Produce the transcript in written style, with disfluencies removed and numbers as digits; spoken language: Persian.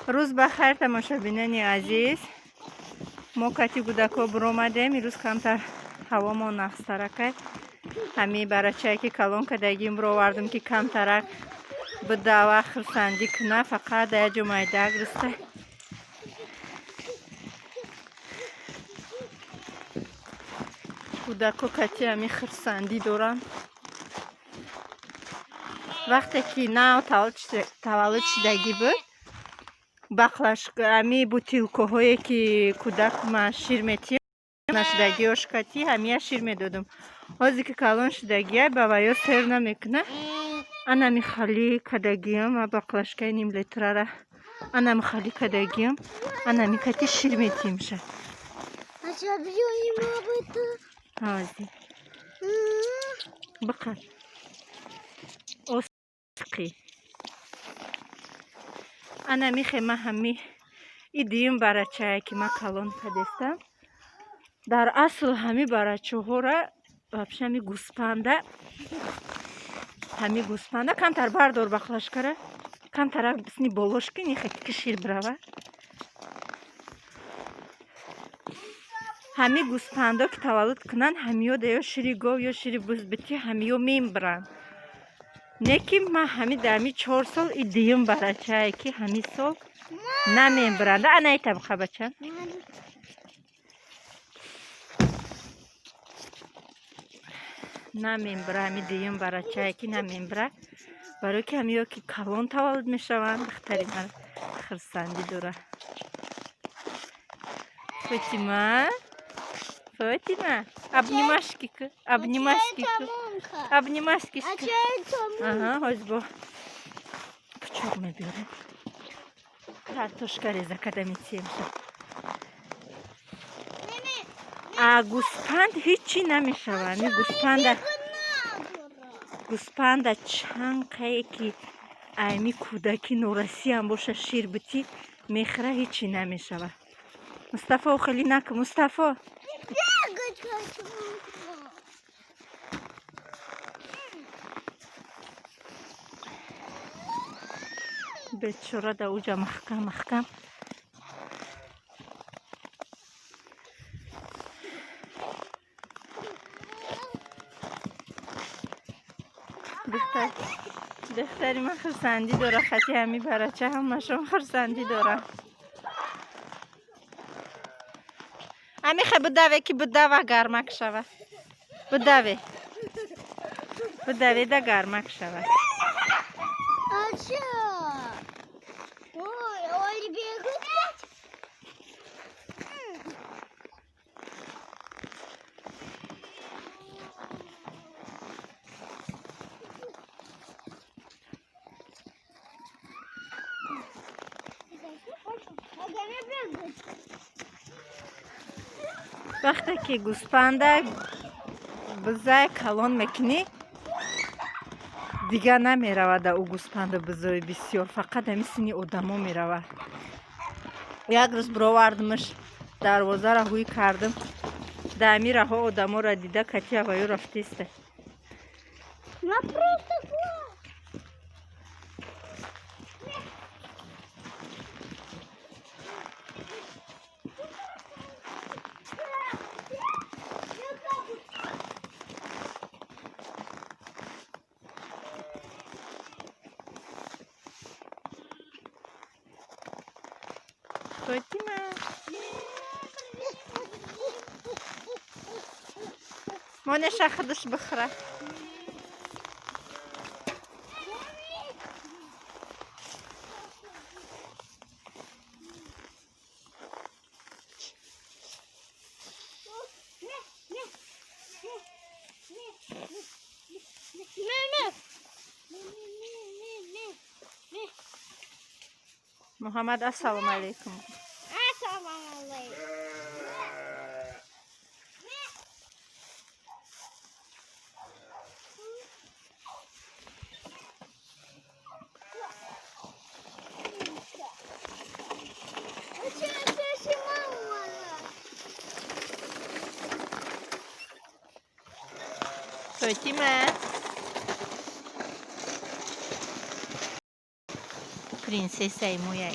روز بخیر تماشابینان عزیز. ما کتی گودکا برآمدیم. امروز کمتر هوا ما نخسترکه. همی برای که کلان کدگیم رو آوردم که کمترک به دوا خرسندی کنه. فقط در جمعه دگرسته. گودکا کتی همی خرسندی دارن. وقتی که نه تولد شدگی بود بخلش همی بوتیلکوهایی که کودک ما شیر میتیم نشدگی اشکاتی همی شیر میدادم. حاضی که کلان شدگیه با ویا سر نمیکنه. انا میخالی کدگیم و بخلش که نیم لیتره را انا میخالی کدگیم انا میکتی شیر میتیم شه. حاضی بقر اسقی انا میخه همی ایدیم برای چای که ما کلان کدستم. در اصل همی برای چه را вообще همی گوسپنده کمتر بردار بخلش کرده کمتر بسنی بالوش کنی خیلی که شیر برای همی گوسپنده که تولد کنن همیو دیو شیری گو یا شیری بزبتی همیو میم برن نکیم ما همی دمی 4 سال ایدیم برای چای که همی سال نمیم برنده انایی طبقه بچن نمیم برای همی دیم برای چای که نمیم برای که همیو که کلان تولد میشوند بختری من خرسندی دوره. Фатима, обнимашки, обнимашки. Ага, ось бо. Пучок ми беремо. Картошка реза, когда ми цімся. А гуспанд هیچی نمیشوه. گوسپند چنگه که ایمی کودکی نورسی هم باشه شیر بتی میخره هیچی نمیشوه. مصطفی خیلی نکن مصطفی بیچاره در اوجا محکم دختری من خرسندی داره خطی همی برچه هم مشون خرسندی داره همی خیلی بدوه گرمک شوه بدوه ده گرمک شوه وقتی که گوسپنده بزای کلان میکنی دیگه نمیرود او گوسپنده بزای بسیار فقط همیسینی آدما میرود. یک روز برآوردمش دروازه را هوی کردم دمی راه آدما را دیده کتی هوایو رفتیسته Фатима مانه شخدش بخره محمد السلام علیکم Фатима принцесса моя